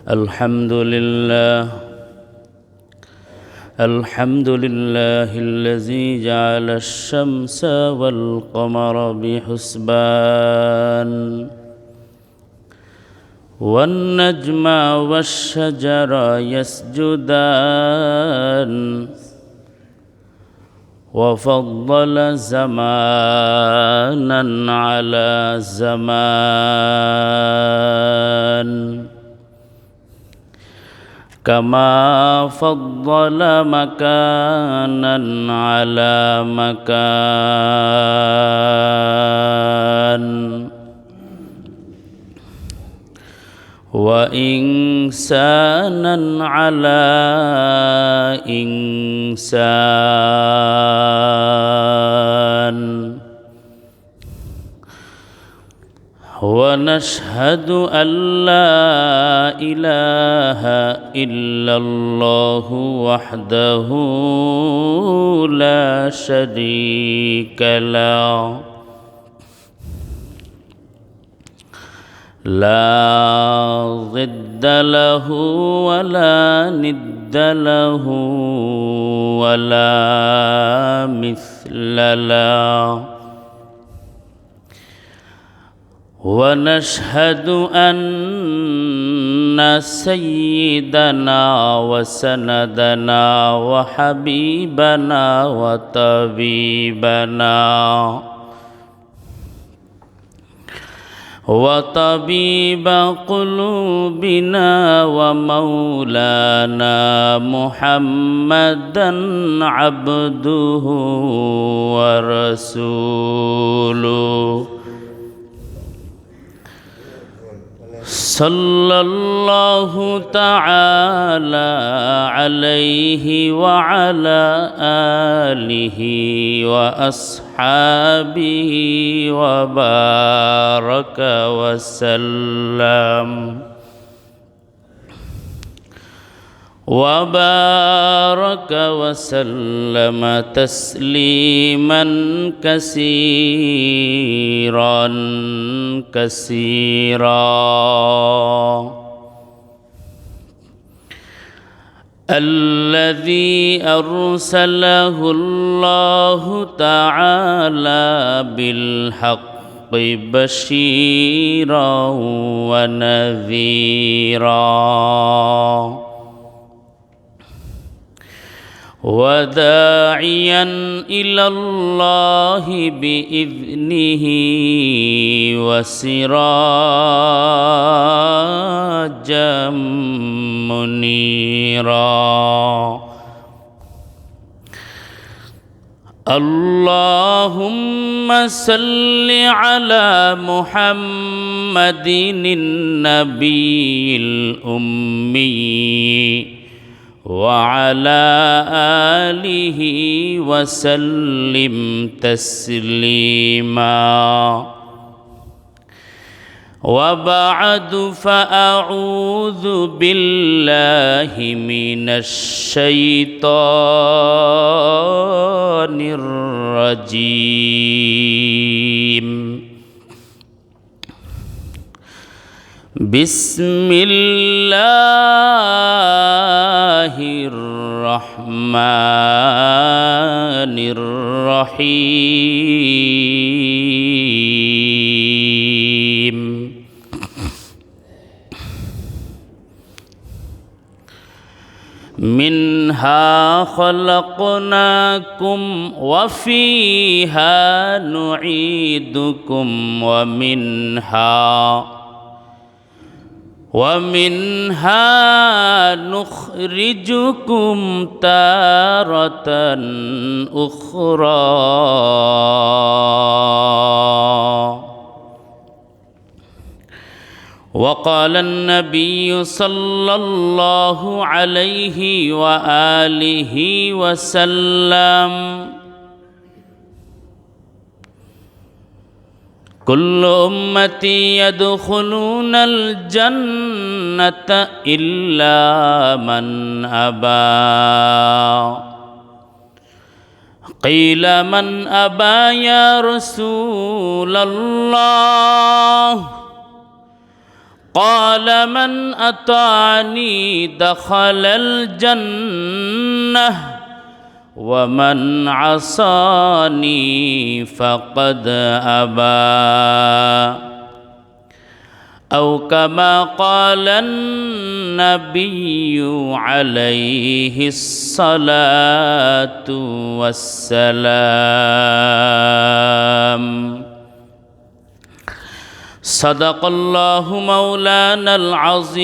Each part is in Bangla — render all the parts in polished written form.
الحمد لله الذي جعل الشمس والقمر بحسبان والنجم والشجر يسجدان وفضل زمانا على زمان كما فضل مكانا على مكان وإنسانا على إنسان ونشهد أن لا إله إلا الله وحده لا شريك له لا ضد له ولا ند له ولا مثل له ونشهد أن سيدنا وسندنا وحبيبنا وطبيب قلوبنا ومولانا محمدا عبده ورسوله صلى الله تعالى عليه وعلى آله وأصحابه وبارك وسلم تسليما كثيرا الذي أرسله الله تعالى بالحق بشيرا ونذيرا وداعيا إلى الله بإذنه وسراجا منيرا اللهم صل على محمد النبي الأمي وعلى آله وسلم تسليما وبعد فأعوذ بالله من الشيطان الرجيم بسم الله الرحمن الرحيم منها خلقناكم وفيها نعيدكم ومنها نخرجكم تارة أخرى وقال النبي صلى الله عليه وآله وسلم كل أمتي يدخلون الجنة إلا من أبى قيل من أبى يا رسول الله قال من أطاعني دخل الجنة ومن عصاني فقد أبى أو كما قال النبي عليه الصلاة والسلام صدق الله مولانا العظيم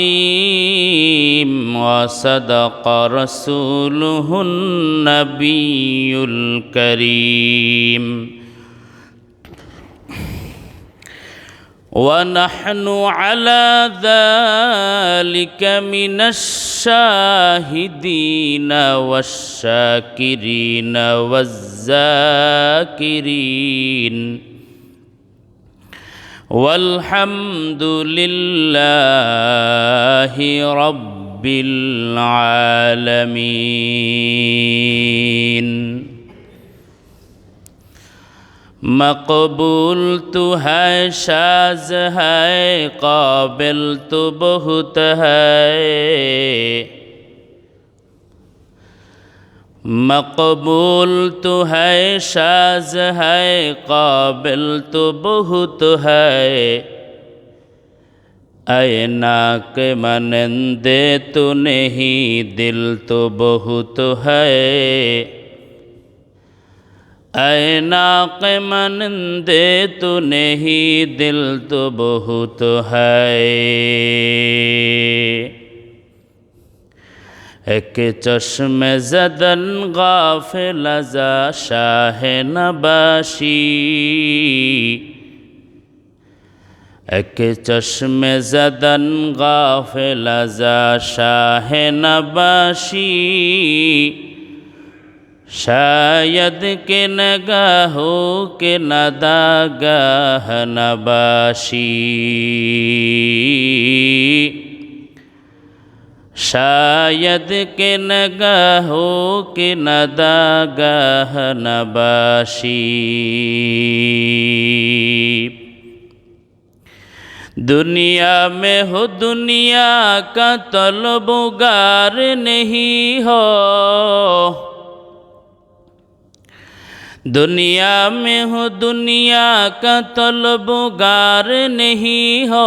وصدق رسوله النبي الكريم ونحن على ذلك من الشاهدين والشاكرين والذاكرين والحمد لله رب العالمين مقبول تو ہے شاذ ہے قابل تو بہت ہے مقبول تو ہے شاذ ہے قابل تو بہت ہے اے ناک مانندے تو نہیں دل تو بہت ہے اے ناک مانندے تو نہیں دل تو بہت ہے ایک چشم زدن غافل ازا شاہ نباشی ایک چشم زدن غافل ازا شاہ نباشی شاید کہ نگاہوں کے نداگاہ نباشی شاید کہ نگاہوں کے نداگاہ نباشی دنیا میں ہو دنیا کا طلبگار نہیں ہو دنیا میں ہو دنیا کا طلبگار نہیں ہو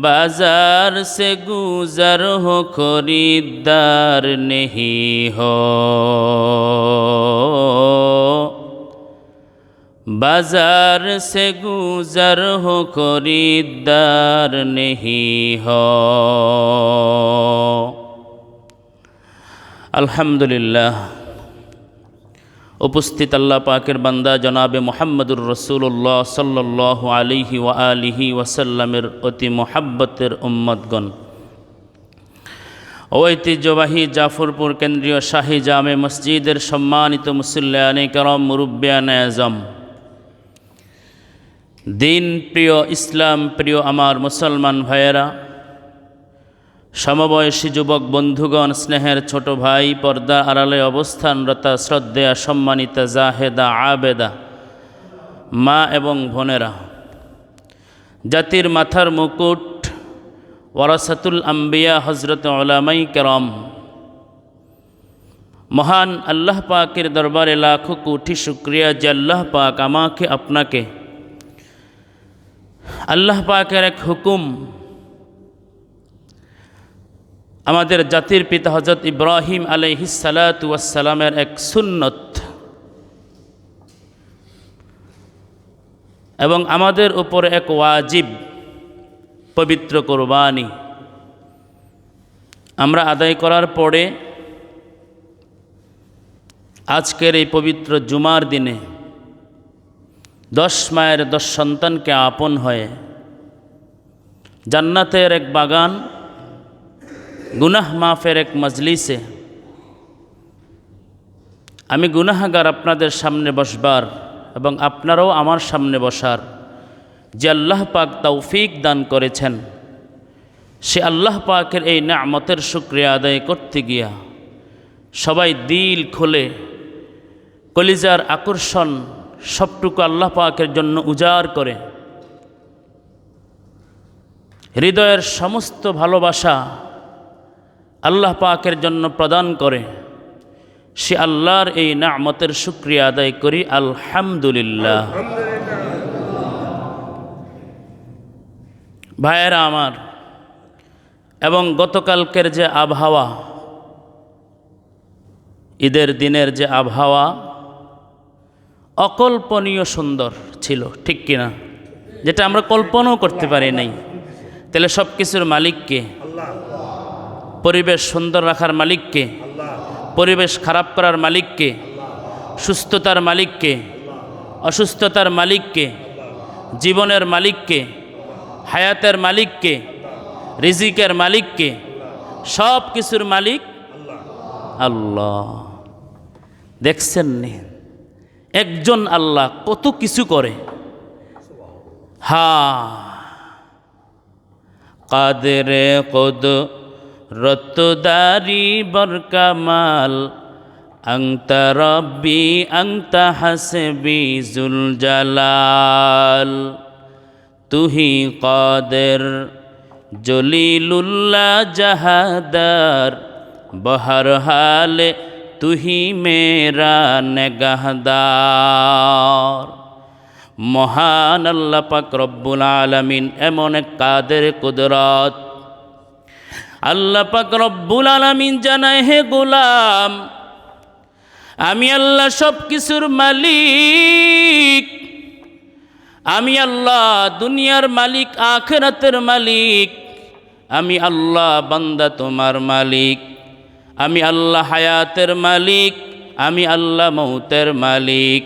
بازار سے گزر ہو خریدار نہیں ہو بازار سے گزر ہو خریدار نہیں ہو আলহামদুলিল্লাহ উপস্থিত আল্লাহ পাকের বান্দা জনাবে মুহাম্মদুর রাসূলুল্লাহ সাল্লাল্লাহু আলাইহি ওয়া আলিহি ওয়াসাল্লামের অতি মুহাব্বতের উম্মতগণ ঐতিহ্যবাহী জাফরপুর কেন্দ্রীয় শাহী জামে মসজিদের সম্মানিত মুসল্লিয়ানে কেরাম মুরব্বিয়ানে আজম দিন প্রিয় ইসলাম প্রিয় আমার মুসলমান ভাইয়েরা সমবয়সী যুবক বন্ধুগণ স্নেহের ছোট ভাই পর্দা আড়ালে অবস্থানরতা শ্রদ্ধেয়া সম্মানিতা জাহেদা আবেদা মা এবং বোনেরা জাতির মাথার মুকুট ওয়ারাসাতুল আম্বিয়া হযরত উলামায়ে কেরাম মহান আল্লাহ পাকের দরবারে লাখো কোটি শুকরিয়া যে আল্লাহ পাক আমাকে আপনাকে আল্লাহ পাকের এক হুকুম আমাদের জাতির পিতা হযরত ইব্রাহিম আলাইহিস সালাতু ওয়াস সালামের এক সুন্নত এবং আমাদের উপর এক ওয়াজিব পবিত্র কুরবানি আমরা আদায় করার পরে আজকের এই পবিত্র জুমার দিনে 10 মায়ের 10 সন্তানকে আপন হয়ে জান্নাতের এক বাগান গুনাহ মাফের এক মজলিসে আমি গুনাহগার আপনাদের সামনে বসবার এবং আপনারাও আমার সামনে বসার যে আল্লাহ পাক তৌফিক দান করেছেন সে আল্লাহ পাকের এই নিয়ামতের শুকরিয়া আদায় করতে গিয়া সবাই দিল খুলে কলিজার আকর্ষণ সবটুকু আল্লাহ পাকের জন্য উজাড় করে হৃদয়ের সমস্ত ভালোবাসা আল্লাহ পাকের জন্য প্রদান করে, সে আল্লাহর এই নিয়ামতের শুকরিয়া আদায় করি আলহামদুলিল্লাহ। ভাইয়েরা আমার, এবং গতকালকের যে আবহাওয়া, ঈদের দিনের যে আবহাওয়া অকল্পনীয় সুন্দর ছিল, ঠিক কিনা? যেটা আমরা কল্পনাও করতে পারি নাই। তাহলে সব কিছুর মালিককে, পরিবেশ সুন্দর রাখার মালিককে, পরিবেশ খারাপ করার মালিককে, সুস্থতার মালিককে, অসুস্থতার মালিককে, জীবনের মালিককে, হায়াতের মালিককে, রিজিকের মালিককে, সব কিছুর মালিক আল্লাহ। দেখছেন নি একজন আল্লাহ কত কিছু করে। কাদেরে কুদরতদারি বরকামাল, আংতা রব্বি আংতা হাসবি জুল জালাল, তুহি কাদের জলিলুল্লাহ জাহাদার, বহর হালে তুহি মেরা নেগাহদার। মহান আল্লাহ পাক রব্বুল আলামিন এমন এক কাদের কুদরত। আল্লাহ পাক রব্বুল আলামিন জানায়, হে গোলাম, আমি আল্লাহ সব কিছুর মালিক। আমি আল্লাহ দুনিয়ার মালিক, আখিরাতের মালিক। আমি আল্লাহ বান্দা তোমার মালিক। আমি আল্লাহ হায়াতের মালিক। আমি আল্লাহ মৌতের মালিক।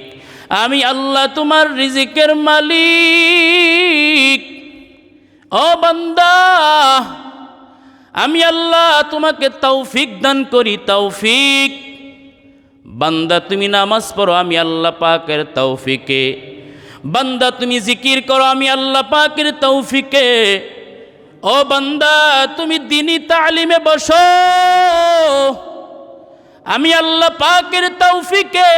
আমি আল্লাহ তোমার রিজিকের মালিক। ও বান্দা, আমি আল্লাহ তোমাকে তৌফিক দান করি, তৌফিক। বান্দা তুমি নামাজ পড়ো, আমি আল্লাহ পাকের তৌফিকে। বান্দা তুমি জিকির করো, আমি আল্লাহ পাকের তৌফিকে। ও বান্দা তুমি দ্বীনি তালিমে বসো, আমি আল্লাহ পাকের তৌফিকে।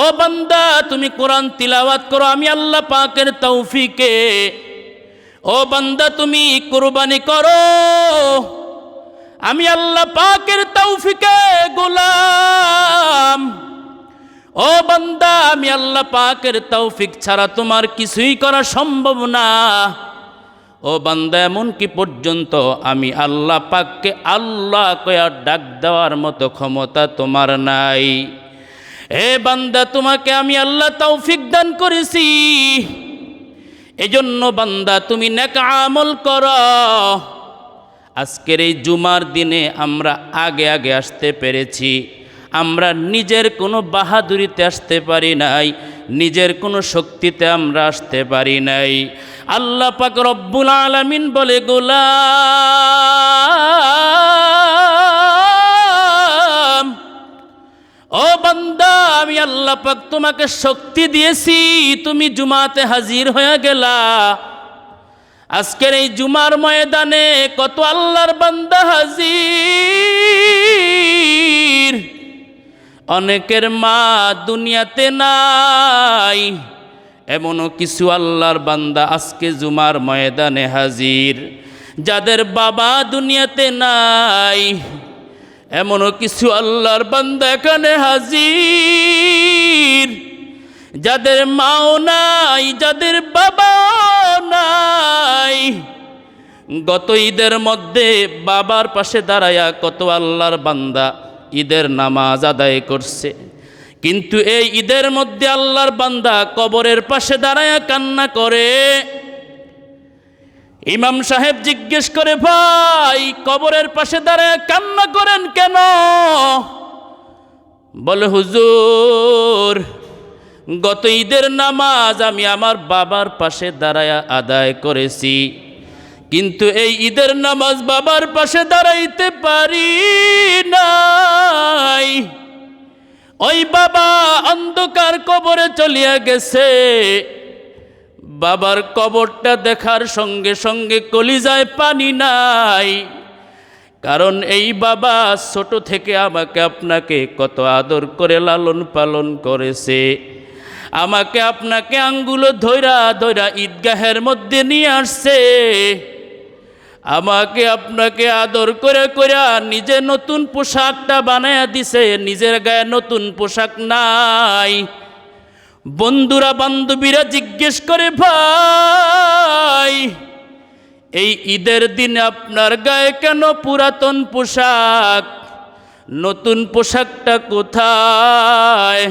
ও বান্দা তুমি কোরআন তিলাওয়াত করো, আমি আল্লাহ পাকের তৌফিকে। ও বান্দা তুমি কুরবানি করো, আমি আল্লাহ পাকের তৌফিকে। গোলাম, ও বান্দা আমি আল্লাহ পাকের তৌফিক ছাড়া তোমার কিছুই করা সম্ভব না। ও বান্দা এমনকি পর্যন্ত আমি আল্লাহ পাককে আল্লাহ কয়া ডাক দেওয়ার মতো ক্ষমতা তোমার নাই। এ বান্দা তোমাকে আমি আল্লাহ তৌফিক দান করেছি, এজন্য বান্দা তুমি নেক আমল করো। আজকের এই জুমার দিনে আমরা আগে আগে আসতে পেরেছি। আমরা নিজের কোনো বাহাদুরিতে আসতে পারি নাই, নিজের কোনো শক্তিতে আমরা আসতে পারি নাই। আল্লাহ পাক রব্বুল আলামিন বলে, গোলাম, ও বান্দা আমি আল্লাহ পাক তোমাকে শক্তি দিয়েছি, তুমি জুমাতে হাজির হয়ে গেলা। আজকের এই জুমার ময়দানে কত আল্লাহর বান্দা হাজির। অনেকের মা দুনিয়াতে নাই, এমনও কিছু আল্লাহর বান্দা আজকে জুমার ময়দানে হাজির, যাদের বাবা দুনিয়াতে নাই। এমনও কিছু আল্লাহর বান্দা এখানে হাজির, যাদের মাও নাই, যাদের বাবাও নাই। গত ঈদের মধ্যে বাবার পাশে দাঁড়ায়া কত আল্লাহর বান্দা ঈদের নামাজ আদায় করছে, কিন্তু এই ঈদের মধ্যে আল্লাহর বান্দা কবরের পাশে দাঁড়ায়া কান্না করে। ইমাম সাহেব জিজ্ঞেস করে, ভাই কবরের পাশে দাঁড়ায়া কান্না করেন কেন? বলে, হুজুর গত ঈদের নামাজ আমি আমার বাবার পাশে দাঁড়ায়া আদায় করেছি, কিন্তু এই ঈদের নামাজ বাবার পাশে দাঁড়াইতে পারি নাই। ওই বাবা অন্ধকার কবরে চলিয়া গেছে। বাবার কবরটা দেখার সঙ্গে সঙ্গে কলিজায় পানি নাই, কারণ এই বাবা ছোট থেকে আমাকে আপনাকে কত আদর করে লালন পালন করেছে। আমাকে আপনাকে আঙ্গুলো ধইরা ধইরা ঈদগাহের মধ্যে নিয়ে আসছে, আমাকে আপনাকে আদর করে করে নিজে নতুন পোশাকটা বানায়া দিছে, নিজের গায়ে নতুন পোশাক নাই। বন্ধুরা বান্ধবীরা জিজ্ঞেস করে, ভাই এই ঈদের দিনে আপনার গায়ে কেন পুরাতন পোশাক, নতুন পোশাকটা কোথায়?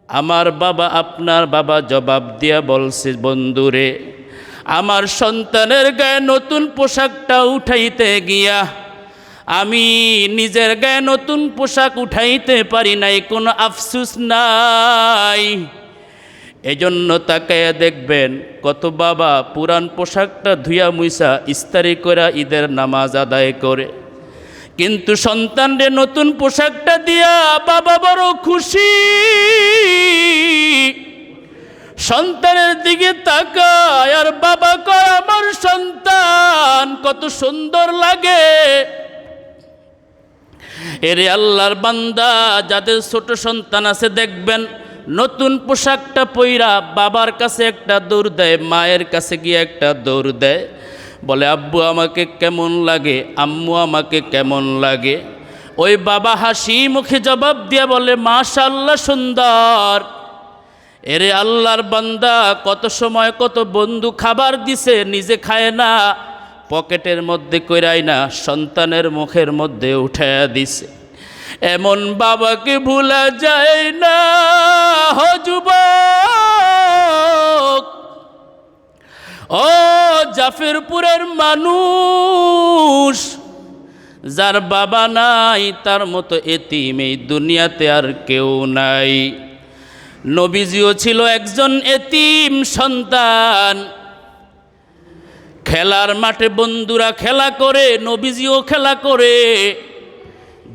আমার বাবা, আপনার বাবা জবাব দিয়া বলছে, বন্ধুরে আমার সন্তানের গায়ে নতুন পোশাকটা উঠাইতে গিয়া আমি নিজের গায়ে নতুন পোশাক উঠাইতে পারি নাই, কোনো আফসোস নাই। এজন্য তাকায়া দেখবেন কত বাবা পুরান পোশাকটা ধুইয়া মুইসা ইস্তারি করে ঈদের নামাজ আদায় করে, কিন্তু সন্তানরে নতুন পোশাকটা দিয়া বাবা বড় খুশি। সন্তানের দিকে তাকায় আর বাবা কয়, আমার সন্তান কত সুন্দর লাগে। এরে আল্লাহর বান্দা, যাদের ছোট সন্তান আছে দেখবেন নতুন পোশাকটা পইরা বাবার কাছে একটা দৌড় দেয়, মায়ের কাছে গিয়ে একটা দৌড় দেয়, বলে আব্বু আমাকে কেমন লাগে, আম্মু আমাকে কেমন লাগে। ওই বাবা হাসি মুখে জবাব দিয়ে বলে, মাশাআল্লাহ সুন্দর। এরে আল্লাহর বান্দা, কত সময় কত বন্ধু খাবার দিছে, নিজে খায় না, পকেটের মধ্যে কইরাই না সন্তানের মুখের মধ্যে উঠায়া দিছে। এমন বাবাকে ভুলা যায় না। ও যুবক, ও জাফরপুরের মানুষ, যার বাবা নাই তার মতো এতিম এই দুনিয়াতে আর কেউ নাই। নবীজিও ছিল একজন এতিম সন্তান। খেলার মাঠে বন্ধুরা খেলা করে, নবীজিও খেলা করে।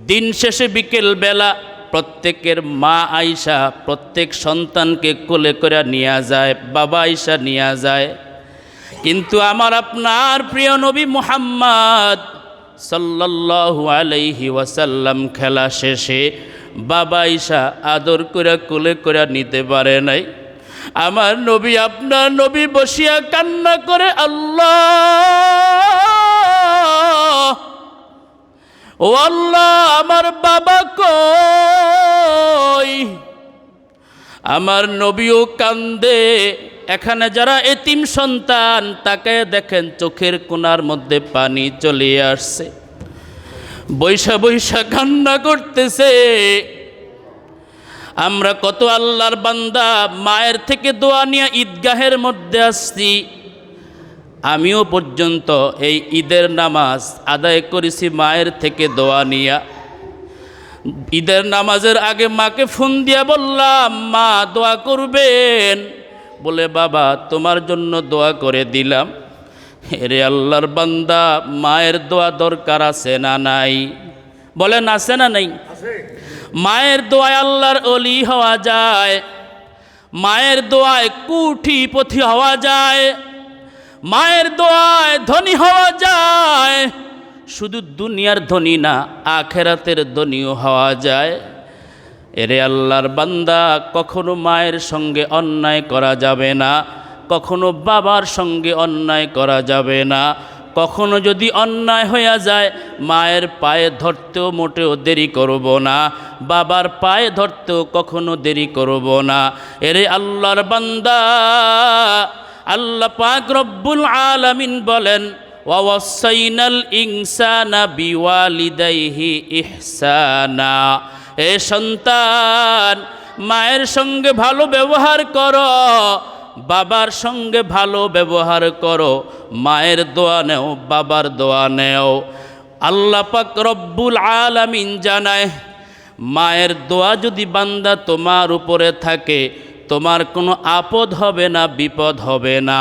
দিন শেষে বিকেল বেলা প্রত্যেকের মা আয়েশা প্রত্যেক সন্তানকে কোলে করে নিয়ে যায়, বাবা আয়েশা নিয়ে যায়। কিন্তু আমার আপনার প্রিয় নবী মুহাম্মদ সাল্লাল্লাহু আলাইহি ওয়াসাল্লাম খেলা শেষে বাবা আয়েশা আদর করে কোলে করে নিতে পারে নাই। আমার নবী, আপনার নবী বসিয়া কান্না করে, আল্লাহ, ও আল্লাহ আমার বাবা কই? আমার নবীও কান্দে। এখানে যারা এতিম সন্তান তাকে দেখেন চোখের কোণার মধ্যে পানি চলে আসছে, বৈশা বৈশা কান্না করতেছে। আমরা কত আল্লাহর বান্দা মায়ের থেকে দোয়া নিয়ে ঈদগাহের মধ্যে আসছি। আমিও পর্যন্ত এই ঈদের নামাজ আদায় করেছি মায়ের থেকে দোয়া নিয়া। ঈদের নামাজের আগে মাকে ফোন দিয়া বললাম, মা দোয়া করবেন? বলে, বাবা তোমার জন্য দোয়া করে দিলাম। এরে আল্লাহর বান্দা, মায়ের দোয়া দরকার আছে না নাই? বলেন আছে না নাই? মায়ের দোয়ায় আল্লাহর ওলি হওয়া যায়, মায়ের দোয়ায় কোটিপতি হওয়া যায়, মায়ের দোয়ায় ধনী হওয়া যায়। শুধু দুনিয়ার ধনী না, আখেরাতের ধনীও হওয়া যায়। এরে আল্লাহর বান্দা, কখনো মায়ের সঙ্গে অন্যায় করা যাবে না, কখনো বাবার সঙ্গে অন্যায় করা যাবে না। কখনো যদি অন্যায় হইয়া যায়, মায়ের পায়ে ধরতেও মোটেও দেরি করব না, বাবার পায়ে ধরতেও কখনো দেরি করব না। এরে আল্লাহর বান্দা, আল্লাহ পাক রব্বুল আলামিন বলেন, ওয়াসাইনাল ইনসানা বিওয়ালিদাইহি ইহসানা। এ সন্তান, মায়ের সঙ্গে ভালো ব্যবহার করো, বাবার সঙ্গে ভালো ব্যবহার করো, মায়ের দোয়া নেও, বাবার দোয়া নেও। আল্লাহ পাক রব্বুল আলামিন জানায়, মায়ের দোয়া যদি বান্দা তোমার উপরে থাকে, তোমার কোনো আপদ হবে না, বিপদ হবে না।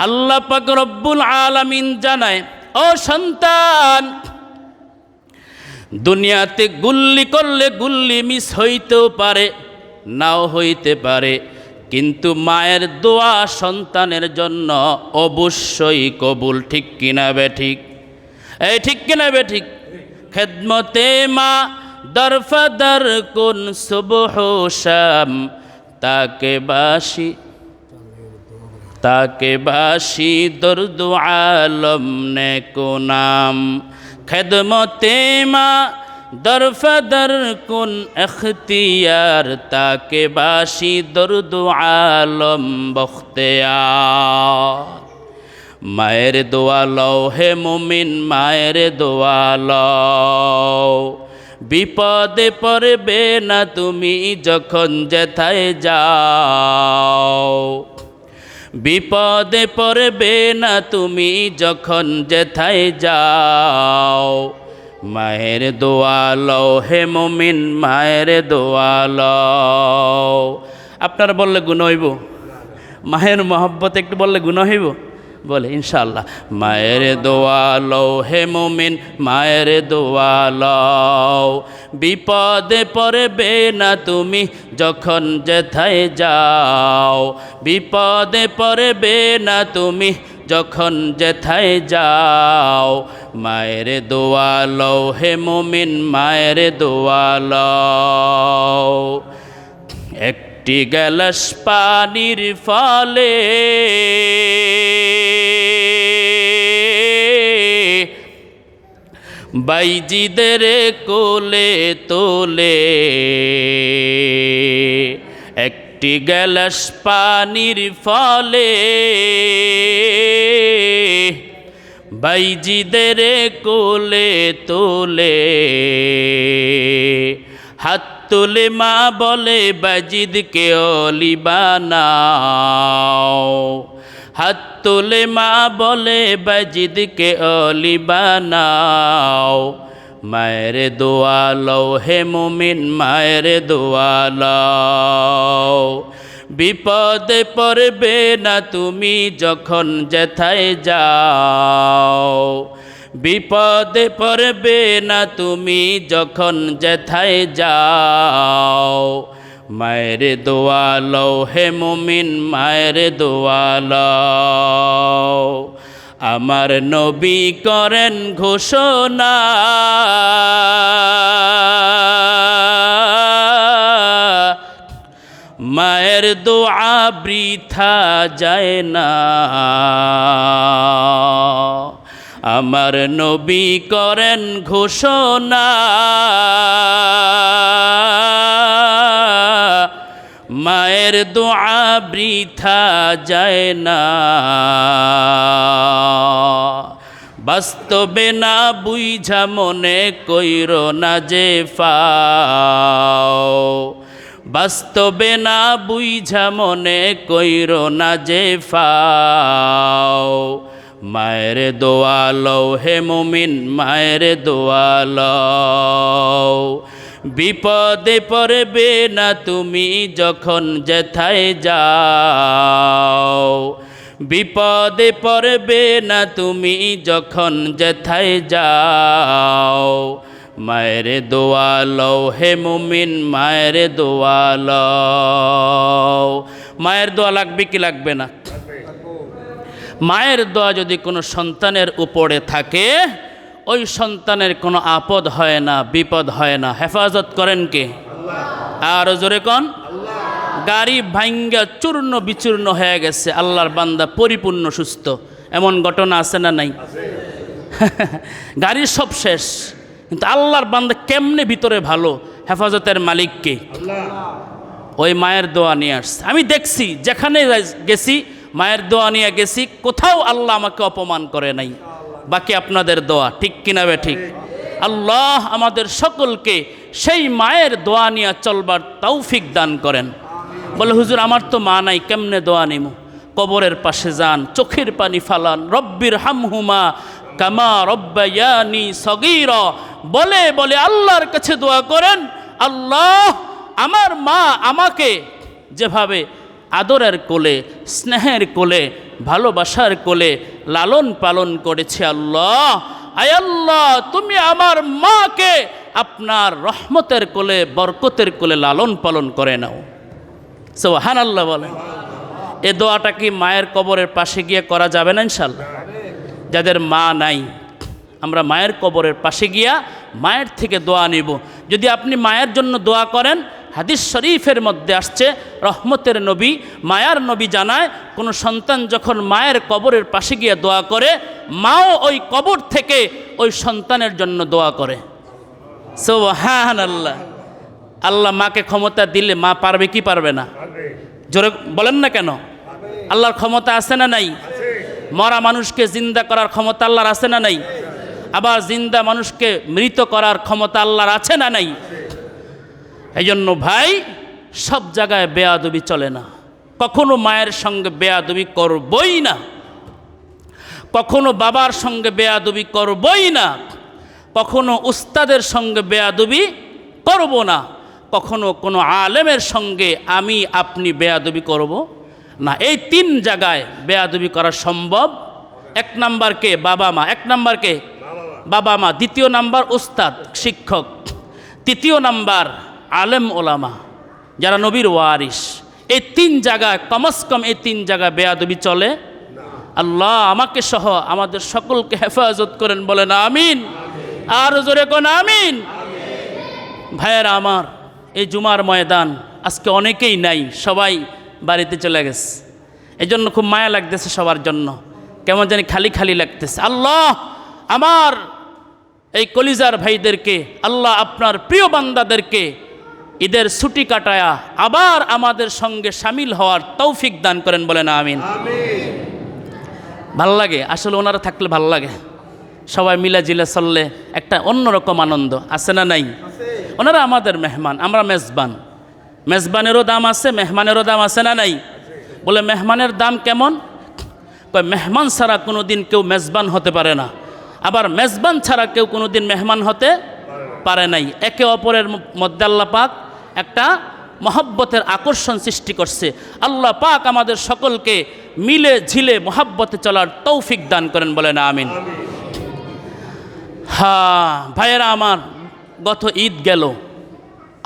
আল্লাহ পাক রব্বুল আলামিন জানায়, ও সন্তান, দুনিয়াতে গুল্লি করলে গুল্লি মিস হইতেও পারে, নাও হইতে পারে, কিন্তু মায়ের দোয়া সন্তানের জন্য অবশ্যই কবুল। ঠিক কিনা বে ঠিক? এই ঠিক কিনা বে ঠিক? খেদমতে মা দরফাদার কোন সুবহ শাম, তাকে বাসি দর্দ আলম নেকো নাম খেদমতে মা দরফদর কুন এখতিয়ার তাকে বাসি দর্দ আলম বখতিয়ার মায়ের দোয়া লও হে মুমিন মায়ের দোয়া লও বিপদে পড়বে না তুমি যখন যেথায় যাও বিপদে পড়বে না তুমি যখন যেথায় যাও মায়ের দোয়া লও হে মুমিন মায়ের দোয়া লও আপনার বললে গুণ হইব মায়ের মহব্বত একটু বললে গুণ হইব বলে ইনশাআল্লাহ মায়ের দোয়া লও হে মুমিন মায়ের দোয়া লও বিপদে পড়বে না তুমি যখন যেথায় যাও বিপদে পড়বে না তুমি যখন যেথায় যাও মায়ের দোয়া লও হে মুমিন মায়ের দোয়া লও একটি গ্লাস পানির ফলে বাইজিদের কোলে তোলে একটি গ্লাস পানির ফলে বাইজিদের কোলে তোলে হাত তুলে মা বলে বাজিদকে অলি বানাও হাত তুলে মা বলে বাজিদকে অলি বানাও মায়ের দোয়া লও হে মুমিন মায়ের দোয়া লও বিপদে পড়বে না তুমি যখন যেথায় যাও বিপদে পড়বে না তুমি যখন যেথায় যাও মায়ের দোয়া লও হে মুমিন মায়ের দোয়া লও আমার নবী করেন ঘোষণা মায়ের দোয়া বৃথা যায় না আমার নবী করেন ঘোষণা মায়ের দোয়া বৃথা যায় না বাস্তবে না বুঝা মনে কইরো না যে ফাও বাস্তবে না বুঝা মনে কইরো না যে ফাও মায়ের দোয়া লও হে মুমিন মায়ের দোয়া লও বিপদে পড়বে না তুমি যখন যেথায় যাও বিপদে পড়বে না তুমি যখন যেথায় যাও মায়ের দোয়া লও হে মুমিন মায়ের দোয়া লও মায়ের দোয়া লাগবে কি লাগবে না মায়ের দোয়া যদি কোনো সন্তানের উপরে থাকে ওই সন্তানের কোনো আপদ হয় না বিপদ হয় না হেফাজত করেন কে আর জোরে কোন গাড়ি ভাঙ্গা চূর্ণ বিচূর্ণ হয়ে গেছে আল্লাহর বান্দা পরিপূর্ণ সুস্থ এমন ঘটনা আছে না নাই গাড়ির সব শেষ কিন্তু আল্লাহর বান্দা কেমনে ভিতরে ভালো হেফাজতের মালিককে ওই মায়ের দোয়া নিয়ে আসছে আমি দেখছি যেখানে গেছি মায়ের দোয়া নিয়ে গেছি কোথাও আল্লাহ আমাকে অপমান করে নাই বাকি আপনাদের দোয়া ঠিক কিনা বে ঠিক আল্লাহ আমাদের সকলকে সেই মায়ের দোয়া নিয়ে চলবার তৌফিক দান করেন বলে হুজুর আমার তো মা নাই কেমনে দোয়া নিমু কবরের পাশে যান চোখের পানি ফালান রব্বির হামহুমা কামা রব্বায়ানি সগীরা বলে বলে আল্লাহর কাছে দোয়া করেন আল্লাহ আমার মা আমাকে যেভাবে আদরের কোলে স্নেহের কোলে ভালোবাসার কোলে লালন পালন করেছে আল্লাহ আয় আল্লাহ তুমি আমার মাকে আপনার রহমতের কোলে বরকতের কোলে লালন পালন করে নাও সুবহানাল্লাহ বলেন এ দোয়াটা কি মায়ের কবরের পাশে গিয়ে করা যাবে না ইনশাআল্লাহ যাদের মা নাই আমরা মায়ের কবরের পাশে গিয়া মায়ের থেকে দোয়া নিব যদি আপনি মায়ের জন্য দোয়া করেন হাদিস শরীফের মধ্যে আসছে, রহমতের নবী, মায়ার নবী জানায়, কোনো সন্তান যখন মায়ের কবরের পাশে গিয়ে দোয়া করে, মাও ওই কবর থেকে ওই সন্তানের জন্য দোয়া করে। সুবহানাল্লাহ। আল্লাহ মাকে ক্ষমতা দিলে মা পারবে কি পারবে না? জোরে বলেন না কেন? আল্লাহর ক্ষমতা আছে না নাই? মরা মানুষকে জিন্দা করার ক্ষমতা আল্লাহর আছে না নাই? আবার জিন্দা মানুষকে মৃত করার ক্ষমতা আল্লাহর আছে না নাই? এই জন্য ভাই, সব জায়গায় বেয়াদবি চলে না। কখনো মায়ের সঙ্গে বেয়াদবি করবই না, কখনো বাবার সঙ্গে বেয়াদবি করবই না, কখনো উস্তাদের সঙ্গে বেয়াদবি করব না, কখনো কোনো আলেমের সঙ্গে আমি আপনি বেয়াদবি করব না। এই 3 জায়গায় বেয়াদবি করা সম্ভব। 1 নাম্বার কে? বাবা মা। 1 নাম্বার কে? বাবা মা। 2য় নাম্বার উস্তাদ, শিক্ষক। 3য় নাম্বার আলেম ওলামা, যারা নবীর ওয়ারিস। এই 3 জায়গায়, কমস কম এই 3 জায়গায় বেয়াদবি চলে। আল্লাহ আমাকে সহ আমাদের সকলকে হেফাজত করেন, বলেন আমিন। আর জোরে কোন আমিন। ভাইয়েরা আমার, এই জুমার ময়দান আজকে অনেকেই নাই, সবাই বাড়িতে চলে গেছে। এই জন্য খুব মায়া লাগতেছে সবার জন্য, কেমন জানি খালি খালি লাগতেছে। আল্লাহ আমার এই কলিজার ভাইদেরকে, আল্লাহ আপনার প্রিয় বান্দাদেরকে ঈদের ছুটি কাটায়া আবার আমাদের সঙ্গে শামিল হওয়ার তৌফিক দান করেন, বলেন আমিন। ভাল লাগে আসলে, ওনারা থাকলে ভাল লাগে। সবাই মিলা জিলা চললে একটা অন্যরকম আনন্দ আছে না নাই? ওনারা আমাদের মেহমান, আমরা মেজবান। মেজবানেরও দাম আছে, মেহমানেরও দাম আছে না নাই? বলে মেহমানের দাম কেমন? মেহমান ছাড়া কোনো দিন কেউ মেজবান হতে পারে না, আবার মেজবান ছাড়া কেউ কোনো দিন মেহমান হতে পারে নাই। একে অপরের মধ্যে আল্লাহ পাক একটা মহব্বতের আকর্ষণ সৃষ্টি করছে। আল্লাহ পাক আমাদের সকলকে মিলে ঝিলে মহব্বতে চলার তৌফিক দান করেন, বলেন আমিন। হ্যাঁ ভাইয়েরা আমার, গত ঈদ গেল,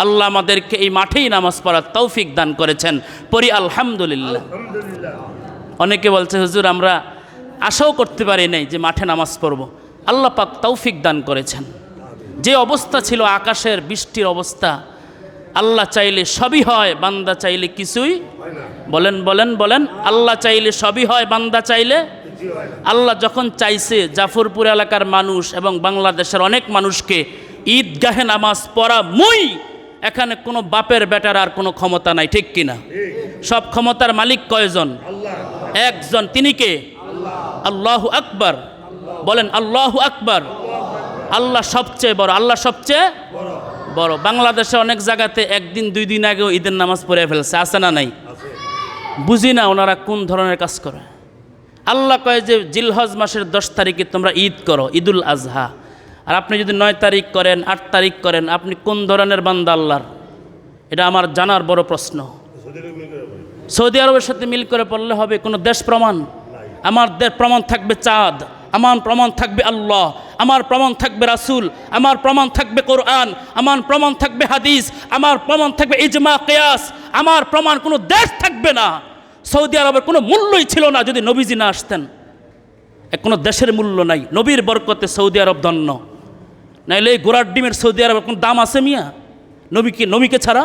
আল্লাহ আমাদেরকে এই মাঠেই নামাজ পড়ার তৌফিক দান করেছেন, পড়ি আলহামদুলিল্লাহ। অনেকে বলছে হুজুর আমরা আশাও করতে পারি নাই যে মাঠে নামাজ পড়ব। আল্লাহ পাক তৌফিক দান করেছেন। যে অবস্থা ছিল আকাশের বৃষ্টির অবস্থা, আল্লাহ চাইলে সবই হয়, বান্দা চাইলে কিছুই। বলেন বলেন বলেন, আল্লাহ চাইলে সবই হয়, বান্দা চাইলে। আল্লাহ যখন চাইছে জাফরপুর এলাকার মানুষ এবং বাংলাদেশের অনেক মানুষকে ঈদগাহে নামাজ পড়া মুই, এখানে কোনো বাপের বেটার আর কোনো ক্ষমতা নাই, ঠিক কিনা? সব ক্ষমতার মালিক কয়জন? একজন, তিনি কে? আল্লাহু আকবার। বলেন আল্লাহু আকবার। আল্লাহ সবচেয়ে বড়, আল্লাহ সবচেয়ে বড়। বাংলাদেশে অনেক জায়গাতে 1 দিন 2 দিন আগেও ঈদের নামাজ পড়ে ফেলছে, আছে না নাই? বুঝি না ওনারা কোন ধরনের কাজ করে। আল্লাহ কয় যে জিলহজ মাসের 10 তারিখে তোমরা ঈদ করো, ঈদুল আজহা। আর আপনি যদি 9 তারিখ করেন, 8 তারিখ করেন, আপনি কোন ধরনের বান্দা আল্লাহর? এটা আমার জানার বড় প্রশ্ন। সৌদি আরবের সাথে মিল করে পড়লে হবে? কোনো দেশ প্রমাণ? আমার দেশ প্রমাণ থাকবে চাঁদ, আমার প্রমাণ থাকবে আল্লাহ, আমার প্রমাণ থাকবে রাসূল, আমার প্রমাণ থাকবে কোরআন, আমার প্রমাণ থাকবে হাদিস, আমার প্রমাণ থাকবে ইজমা কিয়াস। আমার প্রমাণ কোনো দেশ থাকবে না। সৌদি আরবের কোনো মূল্যই ছিল না যদি নবীজি না আসতেন। কোনো দেশের মূল্য নাই, নবীর বরকতে সৌদি আরব ধন্য। নাইলে এই গোড়ার ডিমের সৌদি আরবের কোনো দাম আছে মিয়া? নবীকে ছাড়া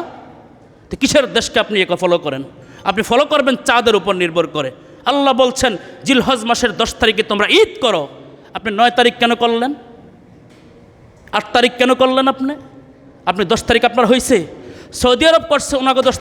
তো কিসের দেশকে আপনি একে ফলো করেন? আপনি ফলো করবেন চাঁদের উপর নির্ভর করে। আল্লাহ বলছেন জিলহজ মাসের 10 তারিখে তোমরা ঈদ করো। আপনি 9 তারিখ কেন করলেন? 8 তারিখ কেন করলেন? আপনি 10 তারিখ আপনার হয়েছে? সৌদি আরব করছে ওনাকে 10